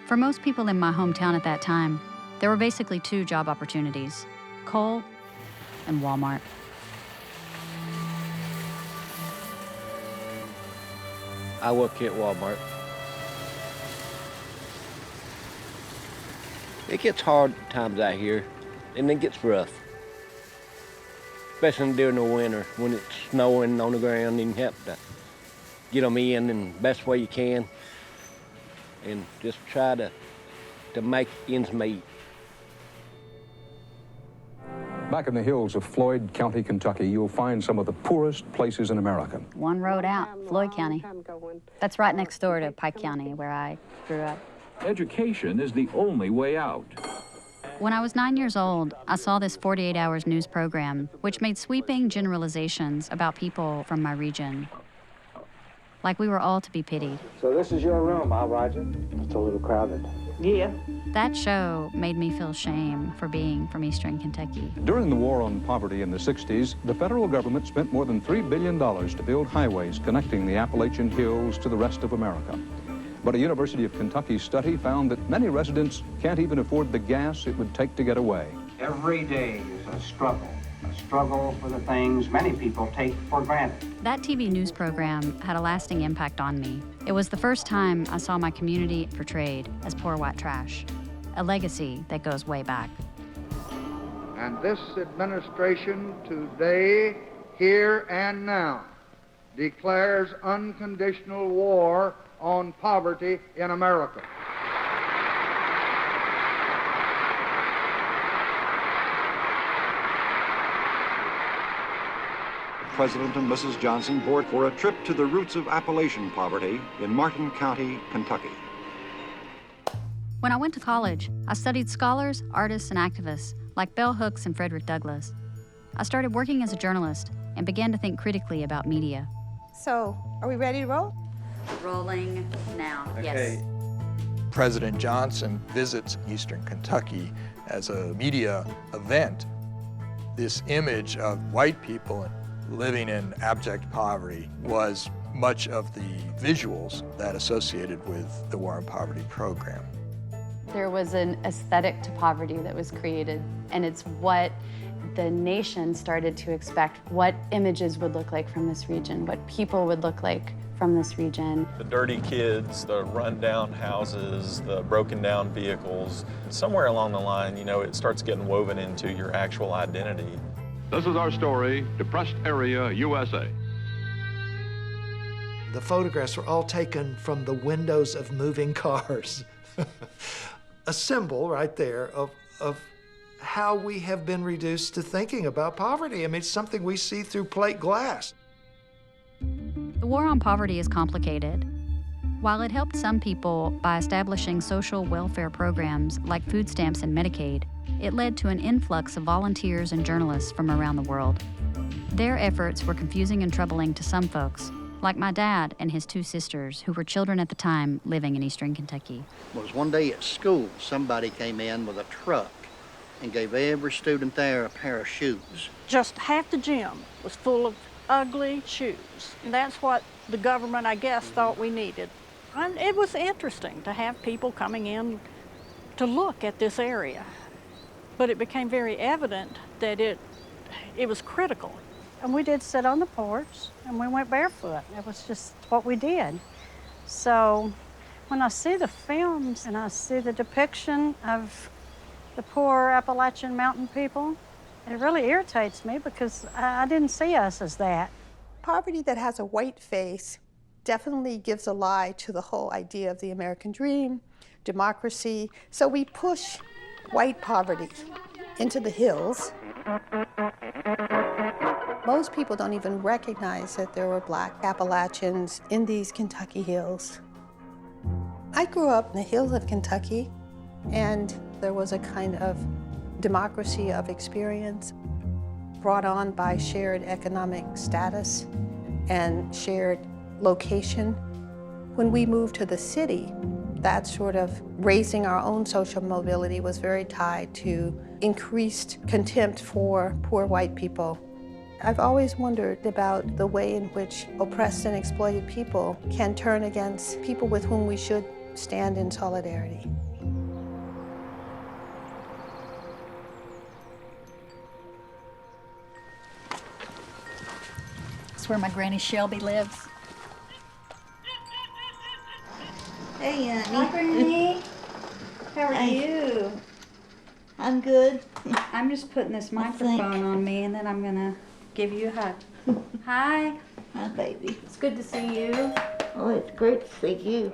For most people in my hometown at that time, there were basically two job opportunities: coal and Walmart. I work here at Walmart. It gets hard times out here, and it gets rough. Especially during the winter when it's snowing on the ground, and you have to get them in the best way you can and just try to make ends meet. Back in the hills of Floyd County, Kentucky, you'll find some of the poorest places in America. One road out, Floyd County. That's right next door to Pike County, where I grew up. Education is the only way out. When I was 9 years old, I saw this 48 Hours news program, which made sweeping generalizations about people from my region. Like we were all to be pitied. So this is your room, huh, Roger? It's a little crowded. Yeah. That show made me feel shame for being from Eastern Kentucky. During the war on poverty in the 60s, the federal government spent more than $3 billion to build highways connecting the Appalachian Hills to the rest of America. But a University of Kentucky study found that many residents can't even afford the gas it would take to get away. Every day is a struggle for the things many people take for granted. That TV news program had a lasting impact on me. It was the first time I saw my community portrayed as poor white trash, a legacy that goes way back. And this administration today, here and now, declares unconditional war on poverty in America. President and Mrs. Johnson board for a trip to the roots of Appalachian poverty in Martin County, Kentucky. When I went to college, I studied scholars, artists, and activists like Bell Hooks and Frederick Douglass. I started working as a journalist and began to think critically about media. So, are we ready to roll? Rolling now, okay. Yes. President Johnson visits Eastern Kentucky as a media event. This image of white people living in abject poverty was much of the visuals that associated with the War on Poverty program. There was an aesthetic to poverty that was created, and it's what the nation started to expect, what images would look like from this region, what people would look like from this region. The dirty kids, the run-down houses, the broken-down vehicles. Somewhere along the line, you know, it starts getting woven into your actual identity. This is our story, Depressed Area, USA. The photographs were all taken from the windows of moving cars. A symbol right there of how we have been reduced to thinking about poverty. I mean, it's something we see through plate glass. The war on poverty is complicated. While it helped some people by establishing social welfare programs like food stamps and Medicaid, it led to an influx of volunteers and journalists from around the world. Their efforts were confusing and troubling to some folks, like my dad and his two sisters, who were children at the time living in Eastern Kentucky. It was one day at school, somebody came in with a truck and gave every student there a pair of shoes. Just half the gym was full of ugly shoes. And that's what the government, I guess, thought we needed. And it was interesting to have people coming in to look at this area. But it became very evident that it was critical. And we did sit on the porch, and we went barefoot. It was just what we did. So when I see the films and I see the depiction of the poor Appalachian mountain people, it really irritates me because I didn't see us as that. Poverty that has a white face definitely gives a lie to the whole idea of the American dream, democracy. So we push white poverty into the hills. Most people don't even recognize that there were Black Appalachians in these Kentucky hills. I grew up in the hills of Kentucky, and there was a kind of democracy of experience brought on by shared economic status and shared location. When we moved to the city, that sort of raising our own social mobility was very tied to increased contempt for poor white people. I've always wondered about the way in which oppressed and exploited people can turn against people with whom we should stand in solidarity. That's where my Granny Shelby lives. Hey, Annie. Hi, Granny. How are Hey. you? I'm good. I'm just putting this microphone on me, and then I'm gonna give you a hug. Hi. Hi, baby. It's good to see you. Oh, it's great to see you.